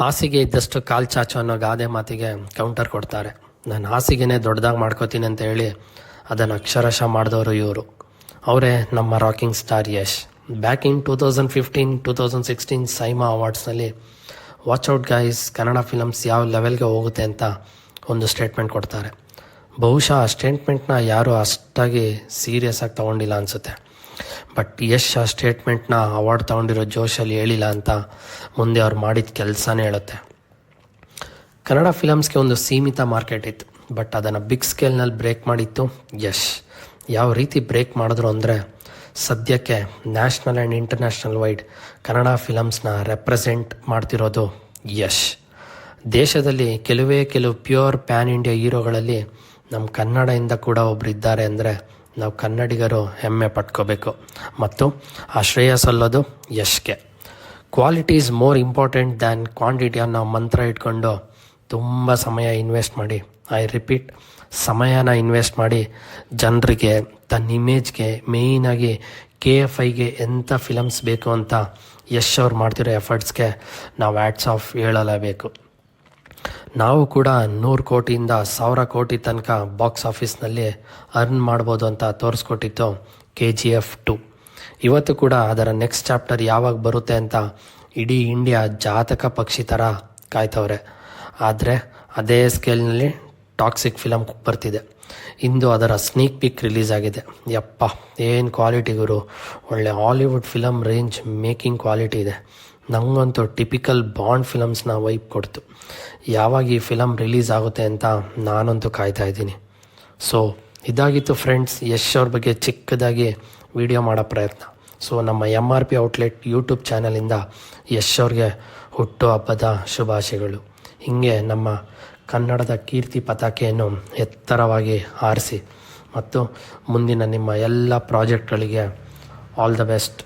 ಹಾಸಿಗೆ ಇದ್ದಷ್ಟು ಕಾಲು ಚಾಚು ಅನ್ನೋ ಗಾದೆ ಮಾತಿಗೆ ಕೌಂಟರ್ ಕೊಡ್ತಾರೆ. ನಾನು ಹಾಸಿಗೆನೇ ದೊಡ್ಡದಾಗಿ ಮಾಡ್ಕೋತೀನಿ ಅಂತ ಹೇಳಿ ಅದನ್ನು ಅಕ್ಷರಶಃ ಮಾಡಿದವರು ಇವರು. ಅವರೇ ನಮ್ಮ rocking star Yash. Back in 2015-2016 SIIMA ಅವಾರ್ಡ್ಸ್ನಲ್ಲಿ watch out guys, Kannada films ಯಾವ ಲೆವೆಲ್ಗೆ ಹೋಗುತ್ತೆ ಅಂತ ಒಂದು ಸ್ಟೇಟ್ಮೆಂಟ್ ಕೊಡ್ತಾರೆ. ಬಹುಶಃ ಆ ಸ್ಟೇಟ್ಮೆಂಟ್ನ ಯಾರೂ ಅಷ್ಟಾಗಿ ಸೀರಿಯಸ್ ಆಗಿ ತೊಗೊಂಡಿಲ್ಲ ಅನಿಸುತ್ತೆ. ಬಟ್ ಯಶ್ ಆ ಸ್ಟೇಟ್ಮೆಂಟ್ನ ಅವಾರ್ಡ್ ತೊಗೊಂಡಿರೋ ಜೋಶಲ್ಲಿ ಹೇಳಿಲ್ಲ ಅಂತ ಮುಂದೆ ಅವ್ರು ಮಾಡಿದ ಕೆಲಸನೇ ಹೇಳುತ್ತೆ. ಕನ್ನಡ ಫಿಲಮ್ಸ್ಗೆ ಒಂದು ಸೀಮಿತ ಮಾರ್ಕೆಟ್ ಇತ್ತು, ಬಟ್ ಅದನ್ನು ಬಿಗ್ ಸ್ಕೇಲ್ನಲ್ಲಿ ಬ್ರೇಕ್ ಮಾಡಿತ್ತು ಯಶ್. ಯಾವ ರೀತಿ ಬ್ರೇಕ್ ಮಾಡಿದ್ರು ಅಂದರೆ, ಸದ್ಯಕ್ಕೆ national and international wide Kannada ಫಿಲಮ್ಸ್ನ ರೆಪ್ರೆಸೆಂಟ್ ಮಾಡ್ತಿರೋದು ಯಶ್. ದೇಶದಲ್ಲಿ ಕೆಲವು ಪ್ಯೂರ್ ಪ್ಯಾನ್ ಇಂಡಿಯಾ ಹೀರೋಗಳಲ್ಲಿ ನಮ್ಮ ಕನ್ನಡದಿಂದ ಕೂಡ ಒಬ್ರು ಇದ್ದಾರೆ ಅಂದರೆ ನಾವು ಕನ್ನಡಿಗರು ಹೆಮ್ಮೆ ಪಟ್ಕೋಬೇಕು. ಮತ್ತು ಆ ಶ್ರೇಯ ಸಲ್ಲೋದು ಯಶ್ಗೆ. Quality is more important than quantity ಅನ್ನೋ ಮಂತ್ರ ಇಟ್ಕೊಂಡು ತುಂಬ ಸಮಯ ಇನ್ವೆಸ್ಟ್ ಮಾಡಿ, ಐ ರಿಪೀಟ್, ಸಮಯನ ಇನ್ವೆಸ್ಟ್ ಮಾಡಿ ಜನರಿಗೆ ತನ್ನ ಇಮೇಜ್ಗೆ, ಮೇಯ್ನಾಗಿ KFIಗೆ ಎಂಥ ಫಿಲಮ್ಸ್ ಬೇಕು ಅಂತ ಯಶ್ ಅವ್ರು ಮಾಡ್ತಿರೋ ಎಫರ್ಟ್ಸ್ಗೆ ನಾವು ಹ್ಯಾಟ್ಸ್ ಆಫ್ ಹೇಳಲೇಬೇಕು. ನಾವು ಕೂಡ 100 ಕೋಟಿಯಿಂದ 1000 ಕೋಟಿ ತನಕ ಬಾಕ್ಸ್ ಆಫೀಸ್ನಲ್ಲಿ ಅರ್ನ್ ಮಾಡ್ಬೋದು ಅಂತ ತೋರಿಸ್ಕೊಟ್ಟಿತ್ತು KGF 2. ಇವತ್ತು ಕೂಡ ಅದರ ನೆಕ್ಸ್ಟ್ ಚಾಪ್ಟರ್ ಯಾವಾಗ ಬರುತ್ತೆ ಅಂತ ಇಡೀ ಇಂಡಿಯಾ ಜಾತಕ ಪಕ್ಷಿ ಥರ ಕಾಯ್ತವ್ರೆ. ಆದರೆ ಅದೇ ಸ್ಕೇಲ್ನಲ್ಲಿ ಟಾಕ್ಸಿಕ್ ಫಿಲಮ್ ಬರ್ತಿದೆ. ಇಂದು ಅದರ ಸ್ನೀಕ್ ಪಿಕ್ ರಿಲೀಸ್ ಆಗಿದೆ. ಯಪ್ಪ, ಏನು ಕ್ವಾಲಿಟಿ ಗುರು! ಒಳ್ಳೆ Hollywood film range making quality ಇದೆ. ನನಗಂತೂ ಟಿಪಿಕಲ್ ಬಾಂಡ್ ಫಿಲಮ್ಸ್ನ ವೈಪ್ ಕೊಡ್ತು. ಯಾವಾಗ ಈ ಫಿಲಮ್ ರಿಲೀಸ್ ಆಗುತ್ತೆ ಅಂತ ನಾನಂತೂ ಕಾಯ್ತಾ ಇದ್ದೀನಿ. ಸೊ ಇದಾಗಿತ್ತು ಫ್ರೆಂಡ್ಸ್, ಯಶ್ ಅವ್ರ ಬಗ್ಗೆ ಚಿಕ್ಕದಾಗಿ ವಿಡಿಯೋ ಮಾಡೋ ಪ್ರಯತ್ನ. ಸೊ ನಮ್ಮ MRP ಔಟ್ಲೆಟ್ ಯೂಟ್ಯೂಬ್ ಚಾನಲಿಂದ ಯಶ್ ಅವ್ರಿಗೆ ಹುಟ್ಟು ಹಬ್ಬದ ಶುಭಾಶಯಗಳು. ಹೀಗೆ ನಮ್ಮ ಕನ್ನಡದ ಕೀರ್ತಿ ಪತಾಕೆಯನ್ನು ಎತ್ತರವಾಗಿ ಹಾರಿಸಿ ಮತ್ತು ಮುಂದಿನ ನಿಮ್ಮ ಎಲ್ಲ ಪ್ರಾಜೆಕ್ಟ್ಗಳಿಗೆ ಆಲ್ ದ ಬೆಸ್ಟ್.